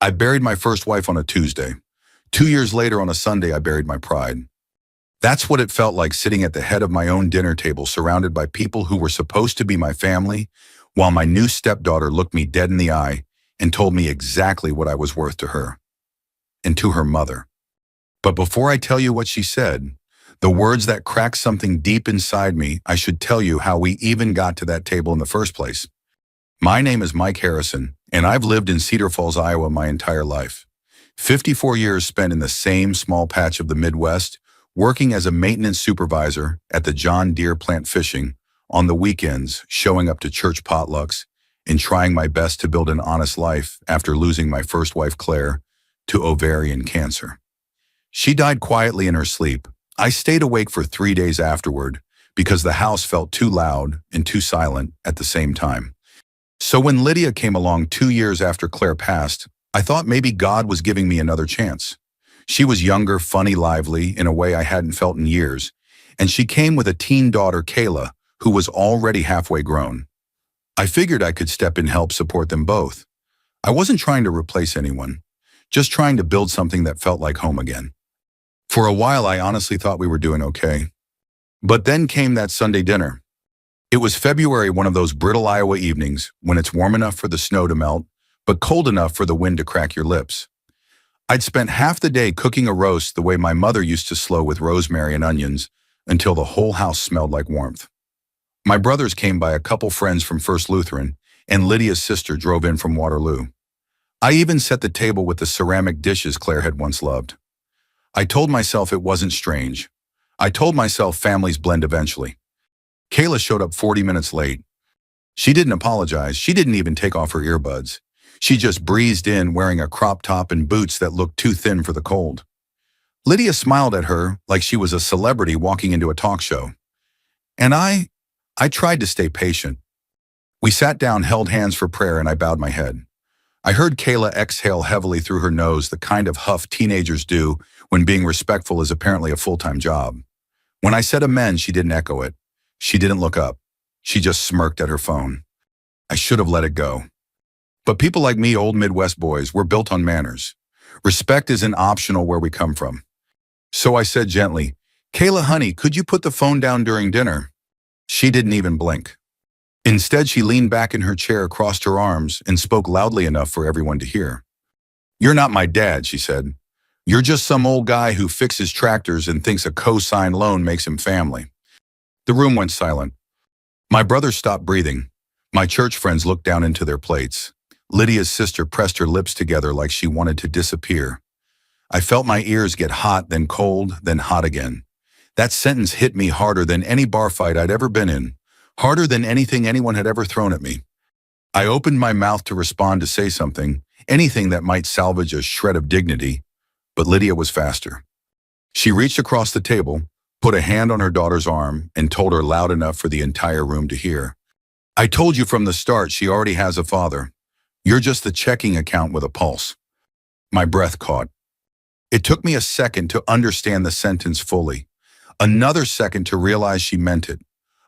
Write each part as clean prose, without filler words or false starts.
I buried my first wife on a Tuesday. 2 years later on a Sunday, I buried my pride. That's what it felt like sitting at the head of my own dinner table surrounded by people who were supposed to be my family, while my new stepdaughter looked me dead in the eye and told me exactly what I was worth to her and to her mother. But before I tell you what she said, the words that cracked something deep inside me, I should tell you how we even got to that table in the first place. My name is Mike Harrison, and I've lived in Cedar Falls, Iowa my entire life. 54 years spent in the same small patch of the Midwest, working as a maintenance supervisor at the John Deere plant fishing, on the weekends, showing up to church potlucks, and trying my best to build an honest life after losing my first wife, Claire, to ovarian cancer. She died quietly in her sleep. I stayed awake for 3 days afterward because the house felt too loud and too silent at the same time. So when Lydia came along 2 years after Claire passed, I thought maybe God was giving me another chance. She was younger, funny, lively, in a way I hadn't felt in years, and she came with a teen daughter, Kayla, who was already halfway grown. I figured I could step in and help support them both. I wasn't trying to replace anyone, just trying to build something that felt like home again. For a while, I honestly thought we were doing okay. But then came that Sunday dinner. It was February, one of those brittle Iowa evenings when it's warm enough for the snow to melt, but cold enough for the wind to crack your lips. I'd spent half the day cooking a roast the way my mother used to slow with rosemary and onions until the whole house smelled like warmth. My brothers came by, a couple friends from First Lutheran, and Lydia's sister drove in from Waterloo. I even set the table with the ceramic dishes Claire had once loved. I told myself it wasn't strange. I told myself families blend eventually. Kayla showed up 40 minutes late. She didn't apologize. She didn't even take off her earbuds. She just breezed in wearing a crop top and boots that looked too thin for the cold. Lydia smiled at her like she was a celebrity walking into a talk show. And I tried to stay patient. We sat down, held hands for prayer, and I bowed my head. I heard Kayla exhale heavily through her nose, the kind of huff teenagers do when being respectful is apparently a full-time job. When I said amen, she didn't echo it. She didn't look up. She just smirked at her phone. I should have let it go. But people like me, old Midwest boys, we're built on manners. Respect isn't optional where we come from. So I said gently, "Kayla, honey, could you put the phone down during dinner?" She didn't even blink. Instead, she leaned back in her chair, crossed her arms, and spoke loudly enough for everyone to hear. "You're not my dad," she said. "You're just some old guy who fixes tractors and thinks a co-signed loan makes him family." The room went silent. My brother stopped breathing. My church friends looked down into their plates. Lydia's sister pressed her lips together like she wanted to disappear. I felt my ears get hot, then cold, then hot again. That sentence hit me harder than any bar fight I'd ever been in, harder than anything anyone had ever thrown at me. I opened my mouth to respond, to say something, anything that might salvage a shred of dignity, but Lydia was faster. She reached across the table, put a hand on her daughter's arm, and told her loud enough for the entire room to hear. "I told you from the start she already has a father. You're just the checking account with a pulse." My breath caught. It took me a second to understand the sentence fully, another second to realize she meant it,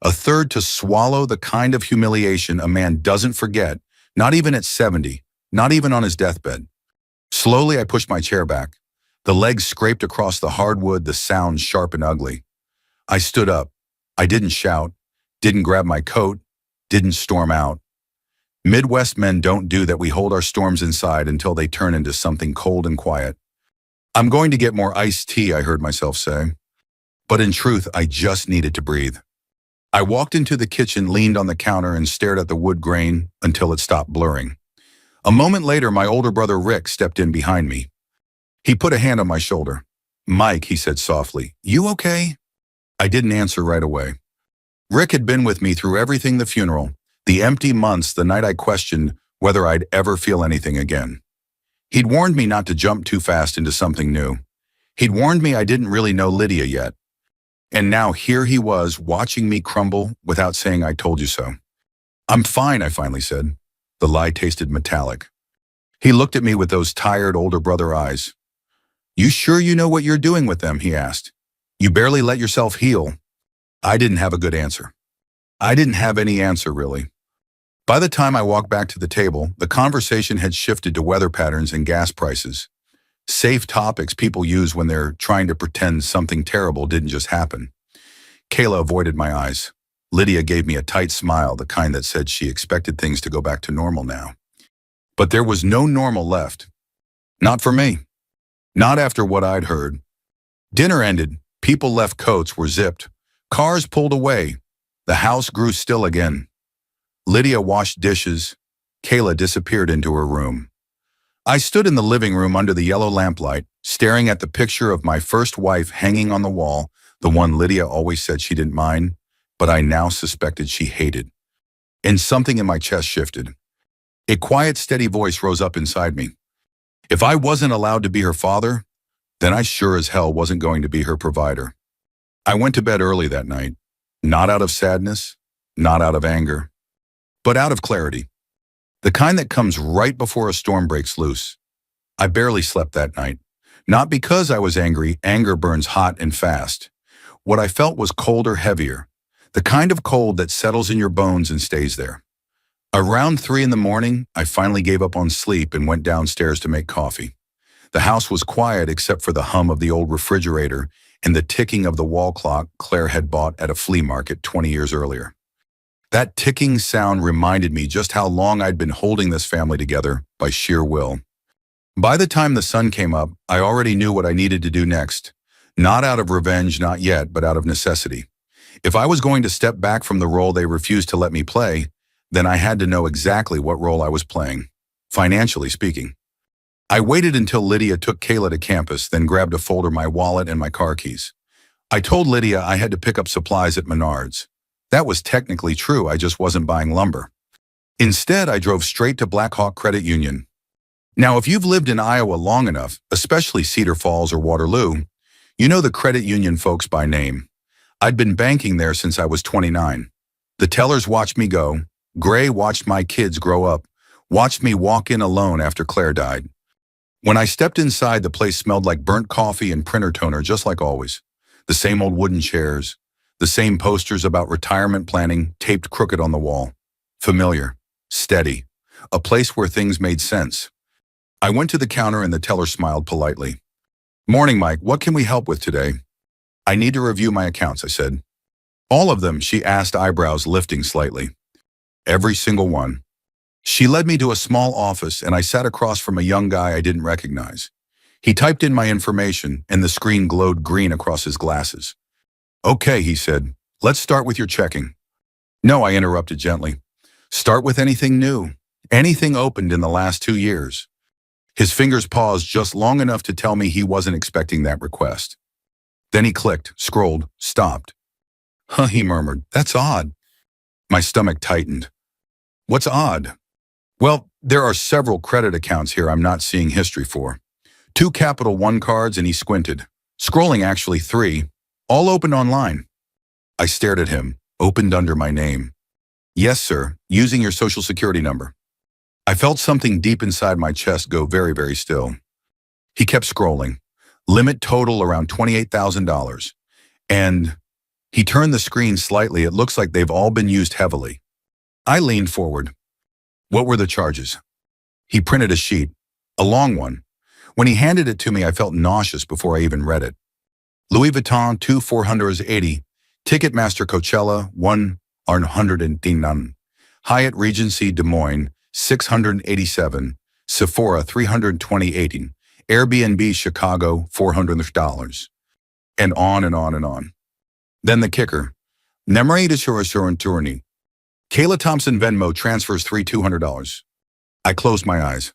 a third to swallow the kind of humiliation a man doesn't forget, not even at 70, not even on his deathbed. Slowly, I pushed my chair back. The legs scraped across the hardwood, the sound sharp and ugly. I stood up. I didn't shout, didn't grab my coat, didn't storm out. Midwest men don't do that. We hold our storms inside until they turn into something cold and quiet. "I'm going to get more iced tea," I heard myself say. But in truth, I just needed to breathe. I walked into the kitchen, leaned on the counter, and stared at the wood grain until it stopped blurring. A moment later, my older brother Rick stepped in behind me. He put a hand on my shoulder. "Mike," he said softly, "you okay?" I didn't answer right away. Rick had been with me through everything: the funeral, the empty months, the night I questioned whether I'd ever feel anything again. He'd warned me not to jump too fast into something new. He'd warned me I didn't really know Lydia yet. And now here he was, watching me crumble without saying "I told you so." "I'm fine," I finally said. The lie tasted metallic. He looked at me with those tired older brother eyes. "You sure you know what you're doing with them?" he asked. "You barely let yourself heal." I didn't have a good answer. I didn't have any answer, really. By the time I walked back to the table, the conversation had shifted to weather patterns and gas prices. Safe topics people use when they're trying to pretend something terrible didn't just happen. Kayla avoided my eyes. Lydia gave me a tight smile, the kind that said she expected things to go back to normal now. But there was no normal left. Not for me. Not after what I'd heard. Dinner ended. People left, coats were zipped. Cars pulled away. The house grew still again. Lydia washed dishes. Kayla disappeared into her room. I stood in the living room under the yellow lamplight, staring at the picture of my first wife hanging on the wall, the one Lydia always said she didn't mind, but I now suspected she hated. And something in my chest shifted. A quiet, steady voice rose up inside me. If I wasn't allowed to be her father, then I sure as hell wasn't going to be her provider. I went to bed early that night, not out of sadness, not out of anger, but out of clarity. The kind that comes right before a storm breaks loose. I barely slept that night. Not because I was angry, anger burns hot and fast. What I felt was colder, heavier. The kind of cold that settles in your bones and stays there. Around 3 in the morning, I finally gave up on sleep and went downstairs to make coffee. The house was quiet except for the hum of the old refrigerator and the ticking of the wall clock Claire had bought at a flea market 20 years earlier. That ticking sound reminded me just how long I'd been holding this family together by sheer will. By the time the sun came up, I already knew what I needed to do next. Not out of revenge, not yet, but out of necessity. If I was going to step back from the role they refused to let me play, then I had to know exactly what role I was playing, financially speaking. I waited until Lydia took Kayla to campus, then grabbed a folder, my wallet, and my car keys. I told Lydia I had to pick up supplies at Menards. That was technically true, I just wasn't buying lumber. Instead, I drove straight to Black Hawk Credit Union. Now, if you've lived in Iowa long enough, especially Cedar Falls or Waterloo, you know the credit union folks by name. I'd been banking there since I was 29. The tellers watched me go. Gray watched my kids grow up, watched me walk in alone after Claire died. When I stepped inside, the place smelled like burnt coffee and printer toner, just like always. The same old wooden chairs. The same posters about retirement planning taped crooked on the wall. Familiar, steady, a place where things made sense. I went to the counter and the teller smiled politely. "Morning, Mike. What can we help with today?" "I need to review my accounts," I said. "All of them?" she asked, eyebrows lifting slightly. "Every single one." She led me to a small office and I sat across from a young guy I didn't recognize. He typed in my information and the screen glowed green across his glasses. "Okay," he said, "let's start with your checking." "No," I interrupted gently. "Start with anything new, anything opened in the last 2 years." His fingers paused just long enough to tell me he wasn't expecting that request. Then he clicked, scrolled, stopped. "Huh," he murmured, "that's odd." My stomach tightened. "What's odd?" "Well, there are several credit accounts here I'm not seeing history for. 2 Capital One cards," and he squinted. "Scrolling, actually 3. All opened online." I stared at him, opened under my name. "Yes, sir, using your social security number." I felt something deep inside my chest go very, very still. He kept scrolling. Limit total around $28,000. And he turned the screen slightly. "It looks like they've all been used heavily." I leaned forward. "What were the charges?" He printed a sheet, a long one. When he handed it to me, I felt nauseous before I even read it. Louis Vuitton 2,480, Ticketmaster Coachella 1,119, Hyatt Regency Des Moines 687, Sephora 320.18, Airbnb Chicago $400, and on and on and on. Then the kicker. Nemre de Tourney. Kayla Thompson Venmo transfers $200. I closed my eyes.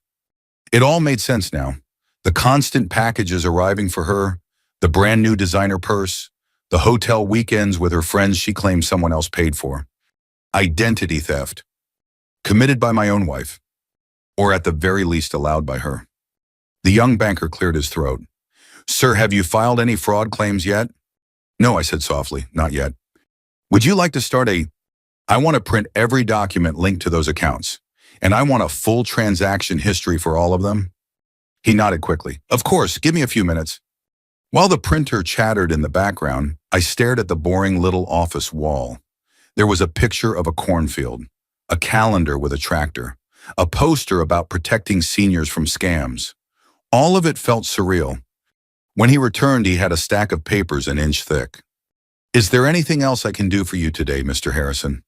It all made sense now. The constant packages arriving for her, the brand new designer purse, the hotel weekends with her friends she claimed someone else paid for. Identity theft. Committed by my own wife. Or at the very least allowed by her. The young banker cleared his throat. "Sir, have you filed any fraud claims yet?" "No," I said softly, "not yet." "Would you like to start I want to print every document linked to those accounts, and I want a full transaction history for all of them." He nodded quickly. "Of course, give me a few minutes." While the printer chattered in the background, I stared at the boring little office wall. There was a picture of a cornfield, a calendar with a tractor, a poster about protecting seniors from scams. All of it felt surreal. When he returned, he had a stack of papers an inch thick. "Is there anything else I can do for you today, Mr. Harrison?"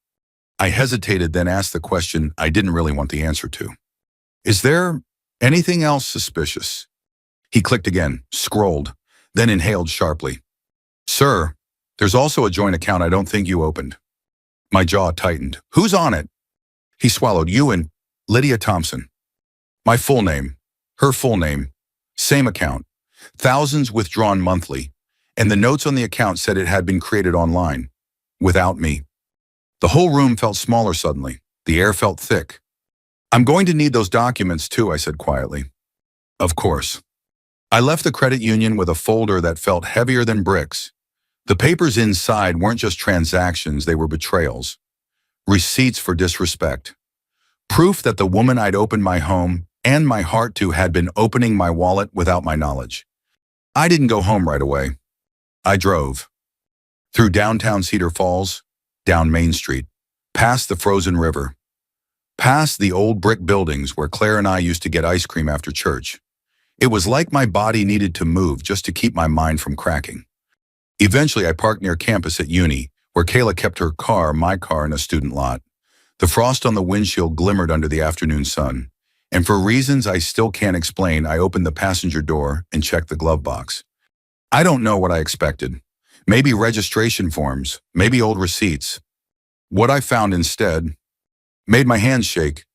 I hesitated, then asked the question I didn't really want the answer to. "Is there anything else suspicious?" He clicked again, scrolled, then inhaled sharply. "Sir, there's also a joint account I don't think you opened." My jaw tightened. "Who's on it?" He swallowed. "You and Lydia Thompson." My full name, her full name, same account, thousands withdrawn monthly, and the notes on the account said it had been created online, without me. The whole room felt smaller suddenly. The air felt thick. "I'm going to need those documents too," I said quietly. "Of course." I left the credit union with a folder that felt heavier than bricks. The papers inside weren't just transactions, they were betrayals. Receipts for disrespect. Proof that the woman I'd opened my home and my heart to had been opening my wallet without my knowledge. I didn't go home right away. I drove. Through downtown Cedar Falls, down Main Street, past the frozen river, past the old brick buildings where Claire and I used to get ice cream after church. It was like my body needed to move just to keep my mind from cracking. Eventually, I parked near campus at uni, where Kayla kept her car, my car, in a student lot. The frost on the windshield glimmered under the afternoon sun, and for reasons I still can't explain, I opened the passenger door and checked the glove box. I don't know what I expected. Maybe registration forms, maybe old receipts. What I found instead made my hands shake.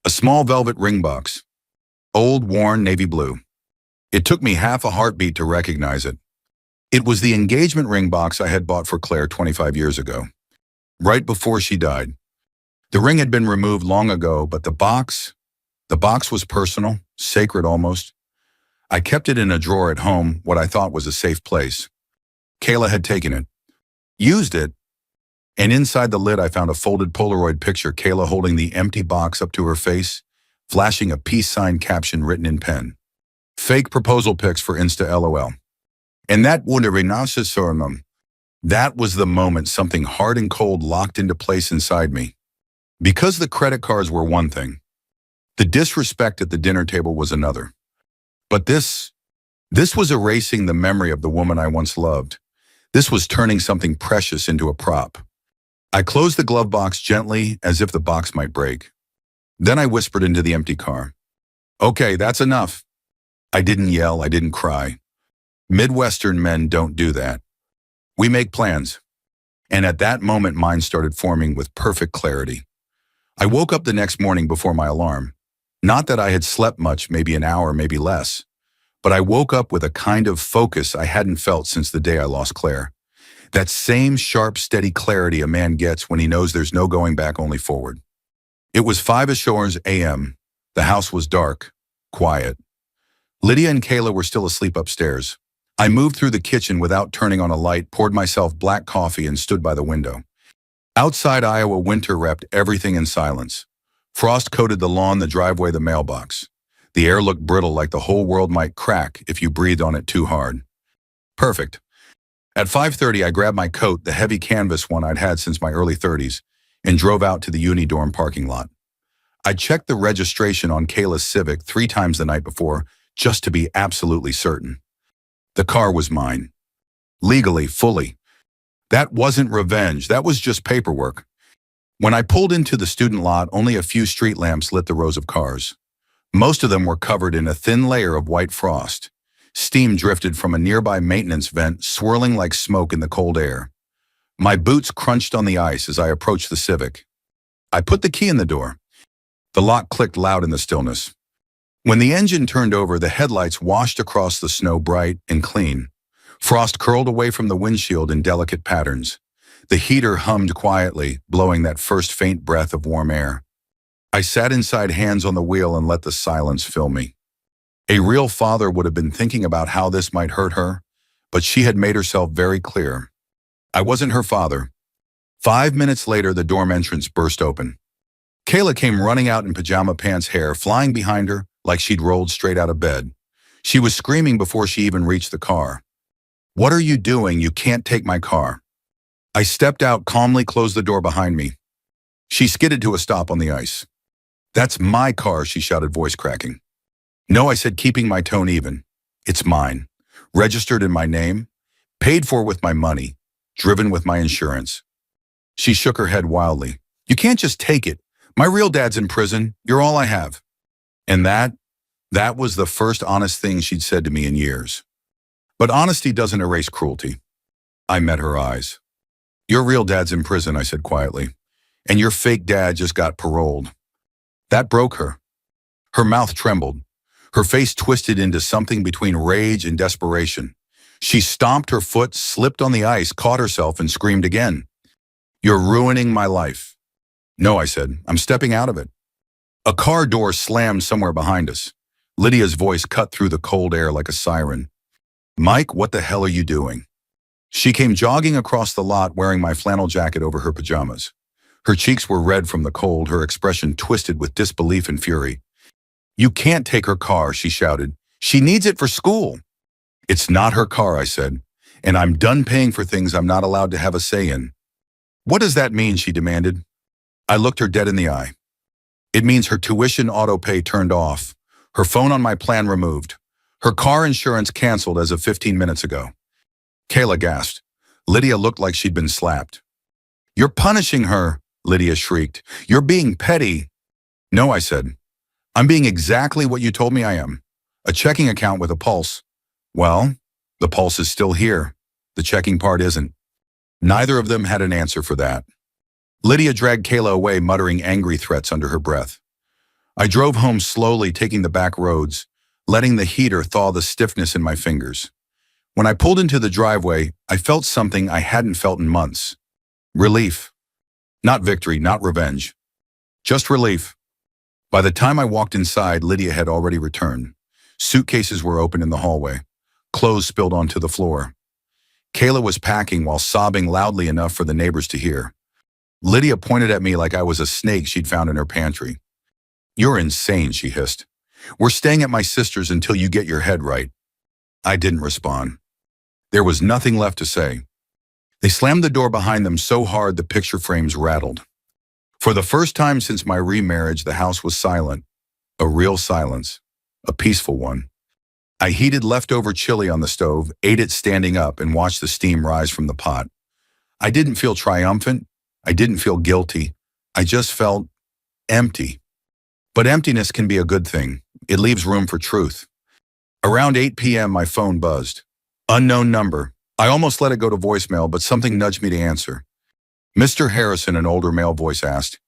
A small velvet ring box, old, worn navy blue. It took me half a heartbeat to recognize it. It was the engagement ring box I had bought for Claire 25 years ago, right before she died. The ring had been removed long ago, but the box was personal, sacred almost. I kept it in a drawer at home, what I thought was a safe place. Kayla had taken it, used it, and inside the lid I found a folded Polaroid picture, Kayla holding the empty box up to her face, flashing a peace sign caption written in pen. "Fake proposal pics for Insta LOL." And that was the moment something hard and cold locked into place inside me. Because the credit cards were one thing, the disrespect at the dinner table was another. But this was erasing the memory of the woman I once loved. This was turning something precious into a prop. I closed the glove box gently, as if the box might break. Then I whispered into the empty car, "Okay, that's enough." I didn't yell, I didn't cry. Midwestern men don't do that. We make plans. And at that moment, mine started forming with perfect clarity. I woke up the next morning before my alarm. Not that I had slept much, maybe an hour, maybe less, but I woke up with a kind of focus I hadn't felt since the day I lost Claire. That same sharp, steady clarity a man gets when he knows there's no going back, only forward. It was 5 a.m. The house was dark, quiet. Lydia and Kayla were still asleep upstairs. I moved through the kitchen without turning on a light, poured myself black coffee, and stood by the window. Outside, Iowa winter wrapped everything in silence. Frost coated the lawn, the driveway, the mailbox. The air looked brittle, like the whole world might crack if you breathed on it too hard. Perfect. At 5:30, I grabbed my coat, the heavy canvas one I'd had since my early 30s, and drove out to the uni dorm parking lot. I checked the registration on Kayla's Civic 3 times the night before, just to be absolutely certain. The car was mine. Legally, fully. That wasn't revenge, that was just paperwork. When I pulled into the student lot, only a few street lamps lit the rows of cars. Most of them were covered in a thin layer of white frost. Steam drifted from a nearby maintenance vent, swirling like smoke in the cold air. My boots crunched on the ice as I approached the Civic. I put the key in the door. The lock clicked loud in the stillness. When the engine turned over, the headlights washed across the snow, bright and clean. Frost curled away from the windshield in delicate patterns. The heater hummed quietly, blowing that first faint breath of warm air. I sat inside, hands on the wheel, and let the silence fill me. A real father would have been thinking about how this might hurt her, but she had made herself very clear. I wasn't her father. 5 minutes later, the dorm entrance burst open. Kayla came running out in pajama pants, hair flying behind her like she'd rolled straight out of bed. She was screaming before she even reached the car. "What are you doing? You can't take my car." I stepped out, calmly closed the door behind me. She skidded to a stop on the ice. "That's my car," she shouted, voice cracking. "No," I said, keeping my tone even. "It's mine. Registered in my name. Paid for with my money. Driven with my insurance." She shook her head wildly. "You can't just take it. My real dad's in prison. You're all I have." And that was the first honest thing she'd said to me in years. But honesty doesn't erase cruelty. I met her eyes. "Your real dad's in prison," I said quietly, "and your fake dad just got paroled." That broke her. Her mouth trembled. Her face twisted into something between rage and desperation. She stomped her foot, slipped on the ice, caught herself, and screamed again. "You're ruining my life." "No," I said. "I'm stepping out of it." A car door slammed somewhere behind us. Lydia's voice cut through the cold air like a siren. "Mike, what the hell are you doing?" She came jogging across the lot wearing my flannel jacket over her pajamas. Her cheeks were red from the cold, her expression twisted with disbelief and fury. "You can't take her car," she shouted. "She needs it for school." "It's not her car," I said, "and I'm done paying for things I'm not allowed to have a say in." "What does that mean?" she demanded. I looked her dead in the eye. "It means her tuition auto pay turned off, her phone on my plan removed, her car insurance canceled as of 15 minutes ago." Kayla gasped. Lydia looked like she'd been slapped. "You're punishing her," Lydia shrieked. "You're being petty." "No," I said. "I'm being exactly what you told me I am. A checking account with a pulse." "Well, the pulse is still here. The checking part isn't." Neither of them had an answer for that. Lydia dragged Kayla away, muttering angry threats under her breath. I drove home slowly, taking the back roads, letting the heater thaw the stiffness in my fingers. When I pulled into the driveway, I felt something I hadn't felt in months. Relief. Not victory, not revenge. Just relief. By the time I walked inside, Lydia had already returned. Suitcases were open in the hallway. Clothes spilled onto the floor. Kayla was packing while sobbing loudly enough for the neighbors to hear. Lydia pointed at me like I was a snake she'd found in her pantry. "You're insane," she hissed. "We're staying at my sister's until you get your head right." I didn't respond. There was nothing left to say. They slammed the door behind them so hard the picture frames rattled. For the first time since my remarriage, the house was silent. A real silence. A peaceful one. I heated leftover chili on the stove, ate it standing up, and watched the steam rise from the pot. I didn't feel triumphant. I didn't feel guilty. I just felt empty. But emptiness can be a good thing. It leaves room for truth. Around 8 p.m., my phone buzzed. Unknown number. I almost let it go to voicemail, but something nudged me to answer. "Mr. Harrison," an older male voice asked.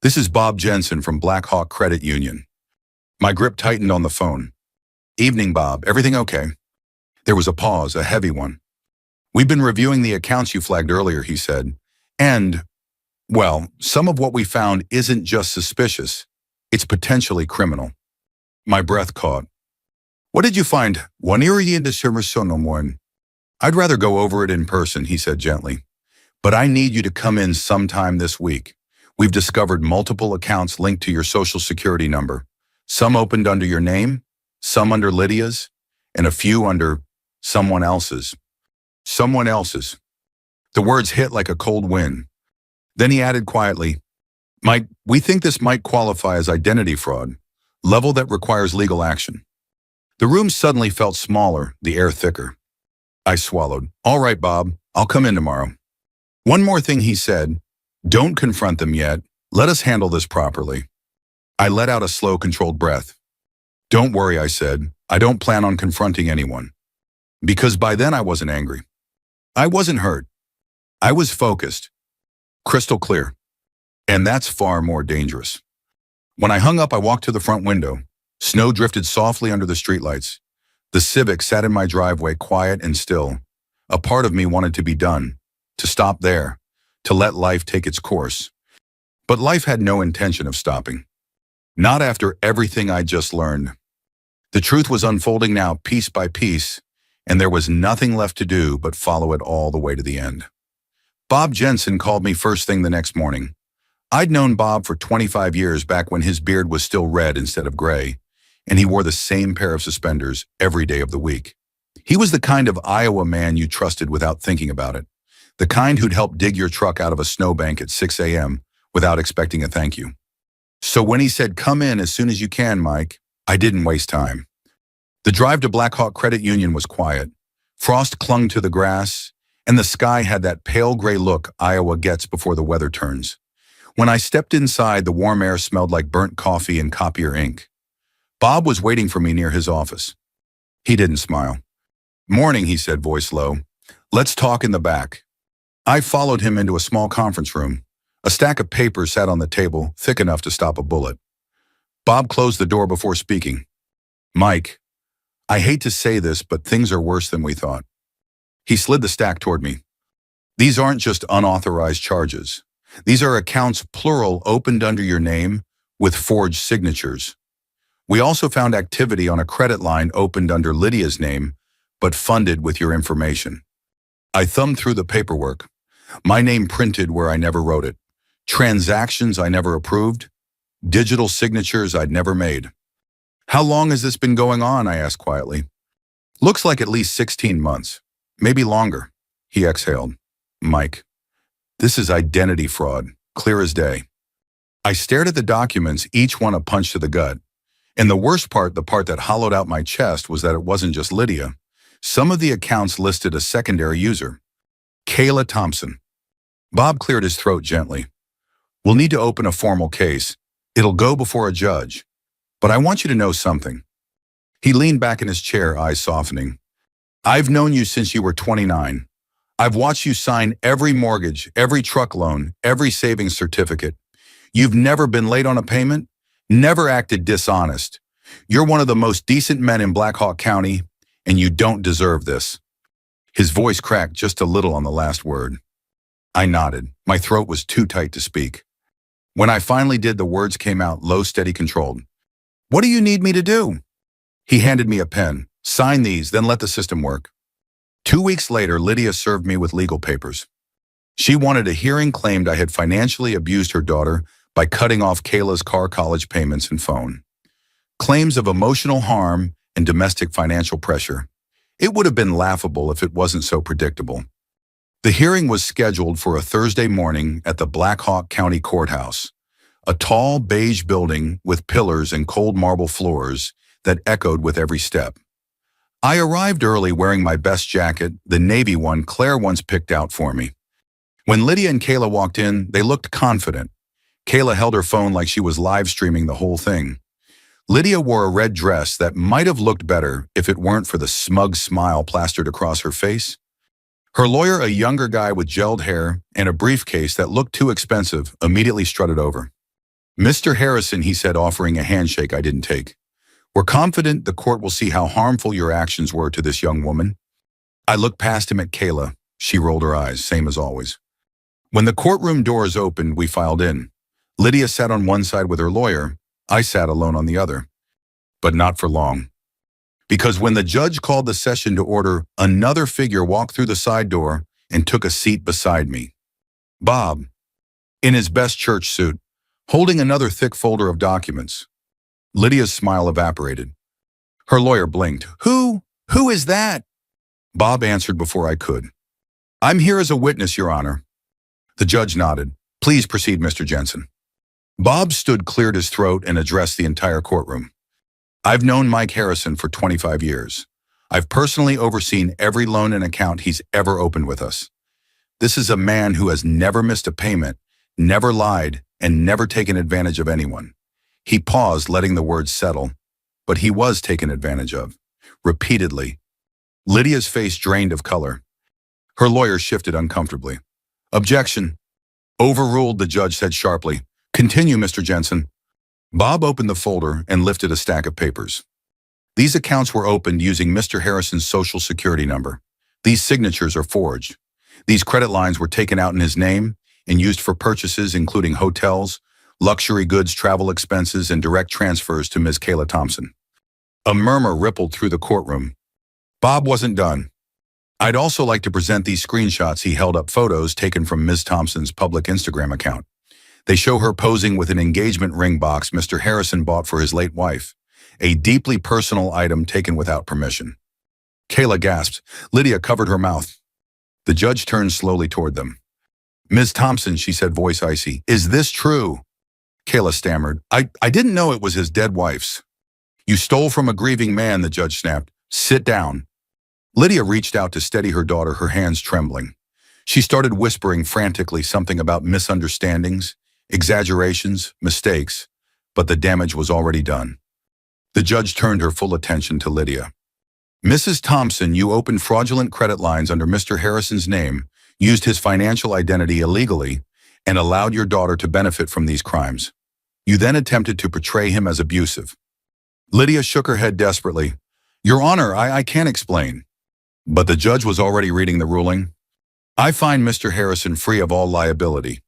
"This is Bob Jensen from Black Hawk Credit Union." My grip tightened on the phone. "Evening, Bob. Everything okay?" There was a pause, a heavy one. "We've been reviewing the accounts you flagged earlier," he said. "And, well, some of what we found isn't just suspicious. It's potentially criminal." My breath caught. "What did you find?" "I'd rather go over it in person," he said gently. "But I need you to come in sometime this week. We've discovered multiple accounts linked to your social security number. Some opened under your name, some under Lydia's, and a few under someone else's." Someone else's. The words hit like a cold wind. Then he added quietly, "Mike, we think this might qualify as identity fraud, level that requires legal action." The room suddenly felt smaller, the air thicker. I swallowed. "All right, Bob, I'll come in tomorrow." "One more thing," he said. "Don't confront them yet. Let us handle this properly." I let out a slow, controlled breath. "Don't worry," I said. "I don't plan on confronting anyone." Because by then I wasn't angry. I wasn't hurt. I was focused. Crystal clear. And that's far more dangerous. When I hung up, I walked to the front window. Snow drifted softly under the streetlights. The Civic sat in my driveway, quiet and still. A part of me wanted to be done, to stop there, to let life take its course. But life had no intention of stopping. Not after everything I'd just learned. The truth was unfolding now, piece by piece, and there was nothing left to do but follow it all the way to the end. Bob Jensen called me first thing the next morning. I'd known Bob for 25 years, back when his beard was still red instead of gray, and he wore the same pair of suspenders every day of the week. He was the kind of Iowa man you trusted without thinking about it. The kind who'd help dig your truck out of a snowbank at 6 a.m. without expecting a thank you. So when he said, "Come in as soon as you can, Mike," I didn't waste time. The drive to Blackhawk Credit Union was quiet. Frost clung to the grass, and the sky had that pale gray look Iowa gets before the weather turns. When I stepped inside, the warm air smelled like burnt coffee and copier ink. Bob was waiting for me near his office. He didn't smile. "Morning," he said, voice low. "Let's talk in the back." I followed him into a small conference room. A stack of papers sat on the table, thick enough to stop a bullet. Bob closed the door before speaking. "Mike, I hate to say this, but things are worse than we thought." He slid the stack toward me. "These aren't just unauthorized charges. These are accounts, plural, opened under your name with forged signatures. We also found activity on a credit line opened under Lydia's name, but funded with your information." I thumbed through the paperwork. My name printed where I never wrote it. Transactions I never approved. Digital signatures I'd never made. "How long has this been going on?" I asked quietly. "Looks like at least 16 months. Maybe longer." He exhaled. "Mike, this is identity fraud, clear as day." I stared at the documents, each one a punch to the gut. And the worst part, the part that hollowed out my chest, was that it wasn't just Lydia. Some of the accounts listed a secondary user. Kayla Thompson. Bob cleared his throat gently. "We'll need to open a formal case. It'll go before a judge. But I want you to know something." He leaned back in his chair, eyes softening. "I've known you since you were 29. I've watched you sign every mortgage, every truck loan, every savings certificate. You've never been late on a payment, never acted dishonest. You're one of the most decent men in Blackhawk County, and you don't deserve this." His voice cracked just a little on the last word. I nodded. My throat was too tight to speak. When I finally did, the words came out low, steady, controlled. "What do you need me to do?" He handed me a pen. "Sign these, then let the system work." 2 weeks later, Lydia served me with legal papers. She wanted a hearing, claimed I had financially abused her daughter by cutting off Kayla's car, college payments, and phone. Claims of emotional harm and domestic financial pressure. It would have been laughable if it wasn't so predictable. The hearing was scheduled for a Thursday morning at the Blackhawk County Courthouse, a tall beige building with pillars and cold marble floors that echoed with every step. I arrived early wearing my best jacket, the navy one Claire once picked out for me. When Lydia and Kayla walked in, they looked confident. Kayla held her phone like she was live streaming the whole thing. Lydia wore a red dress that might have looked better if it weren't for the smug smile plastered across her face. Her lawyer, a younger guy with gelled hair and a briefcase that looked too expensive, immediately strutted over. "Mr. Harrison," he said, offering a handshake I didn't take. "We're confident the court will see how harmful your actions were to this young woman." I looked past him at Kayla. She rolled her eyes, same as always. When the courtroom doors opened, we filed in. Lydia sat on one side with her lawyer. I sat alone on the other. But not for long. Because when the judge called the session to order, another figure walked through the side door and took a seat beside me. Bob, in his best church suit, holding another thick folder of documents. Lydia's smile evaporated. Her lawyer blinked. Who is that?" Bob answered before I could. "I'm here as a witness, Your Honor." The judge nodded. "Please proceed, Mr. Jensen." Bob stood, cleared his throat, and addressed the entire courtroom. "I've known Mike Harrison for 25 years. I've personally overseen every loan and account he's ever opened with us. This is a man who has never missed a payment, never lied, and never taken advantage of anyone." He paused, letting the words settle. But he was taken advantage of. Repeatedly. Lydia's face drained of color. Her lawyer shifted uncomfortably. "Objection." "Overruled," the judge said sharply. "Continue, Mr. Jensen." Bob opened the folder and lifted a stack of papers. These accounts were opened using Mr. Harrison's social security number. These signatures are forged. These credit lines were taken out in his name and used for purchases including hotels, luxury goods, travel expenses, and direct transfers to Ms. Kayla Thompson. A murmur rippled through the courtroom. Bob wasn't done. "I'd also like to present these screenshots." He held up photos taken from Ms. Thompson's public Instagram account. They show her posing with an engagement ring box Mr. Harrison bought for his late wife, a deeply personal item taken without permission. Kayla gasped. Lydia covered her mouth. The judge turned slowly toward them. Ms. Thompson, she said, voice icy, is this true? Kayla stammered. I didn't know it was his dead wife's. You stole from a grieving man, the judge snapped. Sit down. Lydia reached out to steady her daughter, her hands trembling. She started whispering frantically something about misunderstandings, exaggerations, mistakes, but the damage was already done. The judge turned her full attention to Lydia. Mrs. Thompson, you opened fraudulent credit lines under Mr. Harrison's name, used his financial identity illegally, and allowed your daughter to benefit from these crimes. You then attempted to portray him as abusive. Lydia shook her head desperately. Your Honor, I can't explain. But the judge was already reading the ruling. I find Mr. Harrison free of all liability.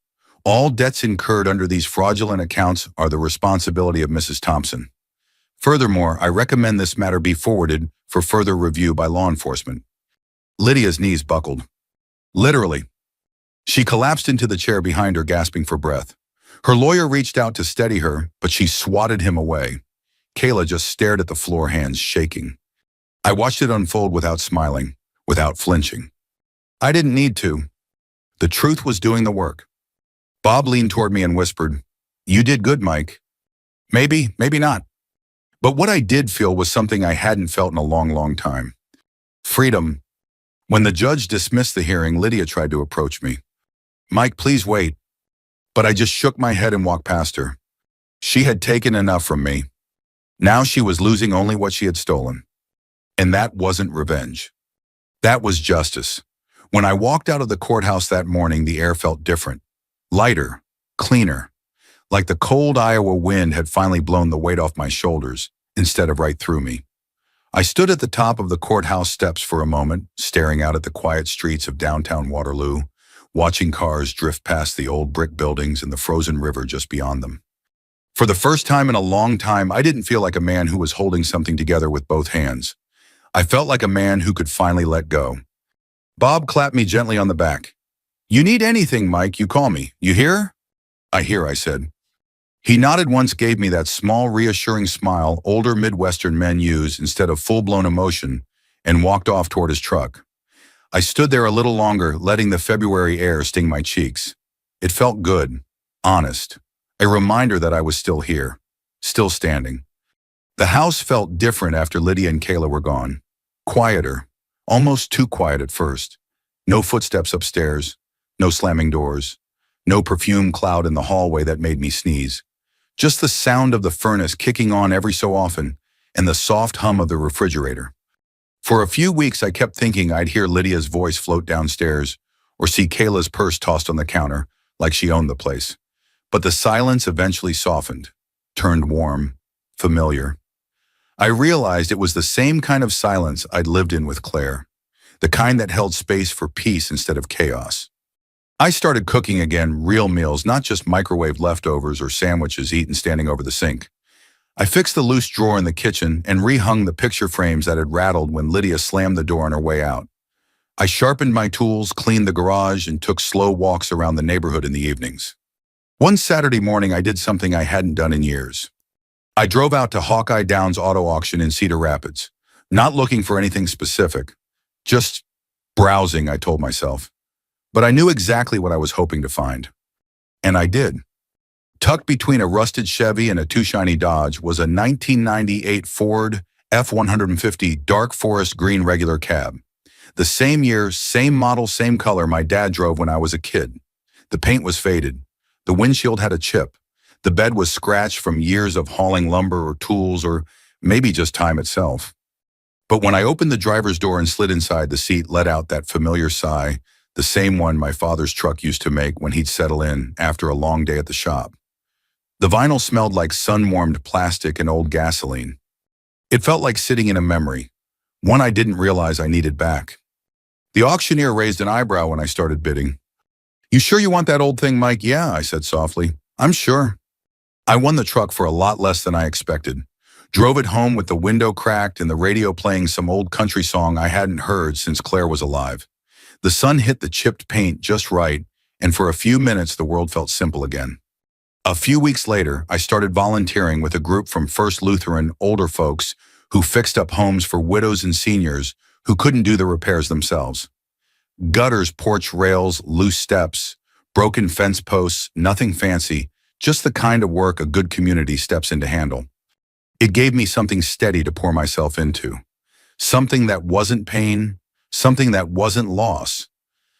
All debts incurred under these fraudulent accounts are the responsibility of Mrs. Thompson. Furthermore, I recommend this matter be forwarded for further review by law enforcement. Lydia's knees buckled. Literally. She collapsed into the chair behind her, gasping for breath. Her lawyer reached out to steady her, but she swatted him away. Kayla just stared at the floor, hands shaking. I watched it unfold without smiling, without flinching. I didn't need to. The truth was doing the work. Bob leaned toward me and whispered, You did good, Mike. Maybe, maybe not. But what I did feel was something I hadn't felt in a long, long time. Freedom. When the judge dismissed the hearing, Lydia tried to approach me. Mike, please wait. But I just shook my head and walked past her. She had taken enough from me. Now she was losing only what she had stolen. And that wasn't revenge. That was justice. When I walked out of the courthouse that morning, the air felt different. Lighter, cleaner. Like the cold Iowa wind had finally blown the weight off my shoulders, instead of right through me. I stood at the top of the courthouse steps for a moment, staring out at the quiet streets of downtown Waterloo, watching cars drift past the old brick buildings and the frozen river just beyond them. For the first time in a long time, I didn't feel like a man who was holding something together with both hands. I felt like a man who could finally let go. Bob clapped me gently on the back. You need anything, Mike, you call me. You hear? I hear, I said. He nodded once, gave me that small, reassuring smile older Midwestern men use instead of full-blown emotion, and walked off toward his truck. I stood there a little longer, letting the February air sting my cheeks. It felt good, honest, a reminder that I was still here, still standing. The house felt different after Lydia and Kayla were gone. Quieter, almost too quiet at first. No footsteps upstairs, no slamming doors, no perfume cloud in the hallway that made me sneeze. Just the sound of the furnace kicking on every so often and the soft hum of the refrigerator. For a few weeks, I kept thinking I'd hear Lydia's voice float downstairs or see Kayla's purse tossed on the counter like she owned the place. But the silence eventually softened, turned warm, familiar. I realized it was the same kind of silence I'd lived in with Claire, the kind that held space for peace instead of chaos. I started cooking again, real meals, not just microwave leftovers or sandwiches eaten standing over the sink. I fixed the loose drawer in the kitchen and rehung the picture frames that had rattled when Lydia slammed the door on her way out. I sharpened my tools, cleaned the garage, and took slow walks around the neighborhood in the evenings. One Saturday morning, I did something I hadn't done in years. I drove out to Hawkeye Downs Auto Auction in Cedar Rapids, not looking for anything specific, just browsing, I told myself. But I knew exactly what I was hoping to find. And I did. Tucked between a rusted Chevy and a too shiny Dodge was a 1998 Ford F-150 dark forest green regular cab. The same year, same model, same color my dad drove when I was a kid. The paint was faded. The windshield had a chip. The bed was scratched from years of hauling lumber or tools or maybe just time itself. But when I opened the driver's door and slid inside, the seat let out that familiar sigh, the same one my father's truck used to make when he'd settle in after a long day at the shop. The vinyl smelled like sun-warmed plastic and old gasoline. It felt like sitting in a memory, one I didn't realize I needed back. The auctioneer raised an eyebrow when I started bidding. You sure you want that old thing, Mike? Yeah, I said softly. I'm sure. I won the truck for a lot less than I expected. Drove it home with the window cracked and the radio playing some old country song I hadn't heard since Claire was alive. The sun hit the chipped paint just right, and for a few minutes the world felt simple again. A few weeks later, I started volunteering with a group from First Lutheran older folks who fixed up homes for widows and seniors who couldn't do the repairs themselves. Gutters, porch rails, loose steps, Broken fence posts, nothing fancy, just the kind of work a good community steps in to handle. It gave me something steady to pour myself into. Something that wasn't pain, something that wasn't loss,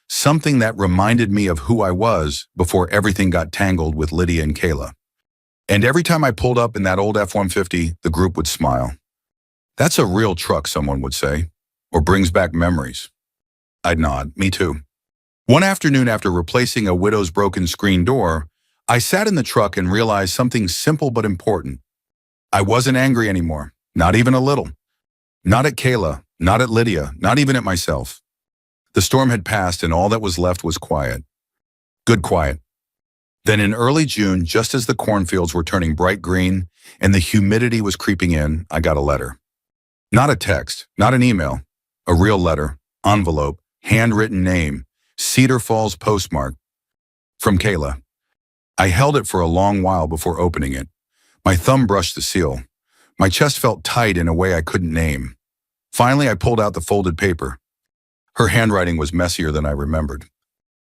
something that reminded me of who I was before everything got tangled with Lydia and Kayla. And every time I pulled up in that old F-150, the group would smile. That's a real truck, someone would say, or brings back memories. I'd nod, me too. One afternoon after replacing a widow's broken screen door, I sat in the truck and realized something simple but important. I wasn't angry anymore, not even a little. Not at Kayla, not at Lydia, not even at myself. The storm had passed and all that was left was quiet. Good quiet. Then in early June, just as the cornfields were turning bright green and the humidity was creeping in, I got a letter. Not a text, not an email, a real letter, envelope, handwritten name, Cedar Falls postmark, from Kayla. I held it for a long while before opening it. My thumb brushed the seal. My chest felt tight in a way I couldn't name. Finally, I pulled out the folded paper. Her handwriting was messier than I remembered.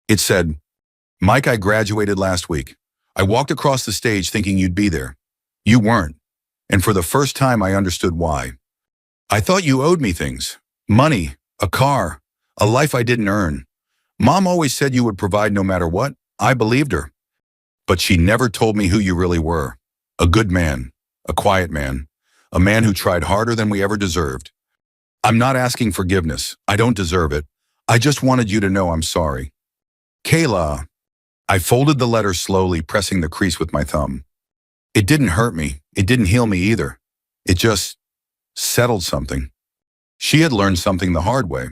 It said, "Mike, I graduated last week. I walked across the stage thinking you'd be there. You weren't. And for the first time, I understood why. I thought you owed me things. Money, a car, a life I didn't earn. Mom always said you would provide no matter what. I believed her. But she never told me who you really were. A good man, a quiet man, a man who tried harder than we ever deserved. I'm not asking forgiveness. I don't deserve it. I just wanted you to know I'm sorry. Kayla." I folded the letter slowly, pressing the crease with my thumb. It didn't hurt me. It didn't heal me either. It just settled something. She had learned something the hard way.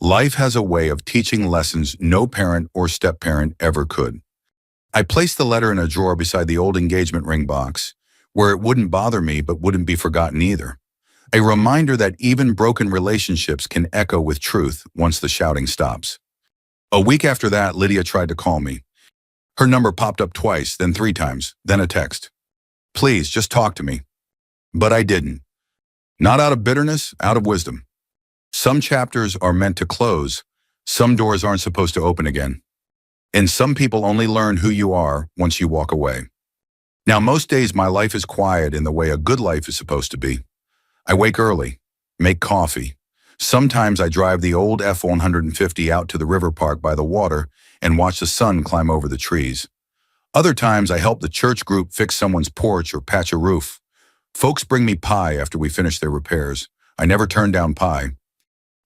Life has a way of teaching lessons no parent or step-parent ever could. I placed the letter in a drawer beside the old engagement ring box, where it wouldn't bother me but wouldn't be forgotten either. A reminder that even broken relationships can echo with truth once the shouting stops. A week after that, Lydia tried to call me. Her number popped up twice, then 3 times, then a text. "Please, just talk to me." But I didn't. Not out of bitterness, out of wisdom. Some chapters are meant to close. Some doors aren't supposed to open again. And some people only learn who you are once you walk away. Now, most days my life is quiet in the way a good life is supposed to be. I wake early, make coffee. Sometimes I drive the old F-150 out to the river park by the water and watch the sun climb over the trees. Other times I help the church group fix someone's porch or patch a roof. Folks bring me pie after we finish their repairs. I never turn down pie.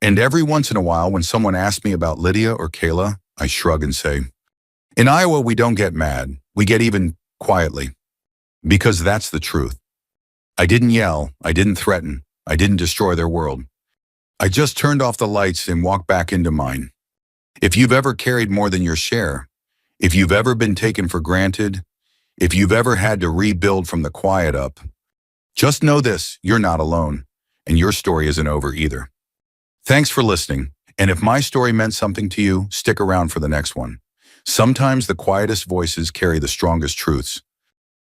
And every once in a while, when someone asks me about Lydia or Kayla, I shrug and say, "In Iowa, we don't get mad. We get even quietly." Because that's the truth. I didn't yell. I didn't threaten. I didn't destroy their world. I just turned off the lights and walked back into mine. If you've ever carried more than your share, if you've ever been taken for granted, if you've ever had to rebuild from the quiet up, just know this, you're not alone, and your story isn't over either. Thanks for listening, and if my story meant something to you, stick around for the next one. Sometimes the quietest voices carry the strongest truths.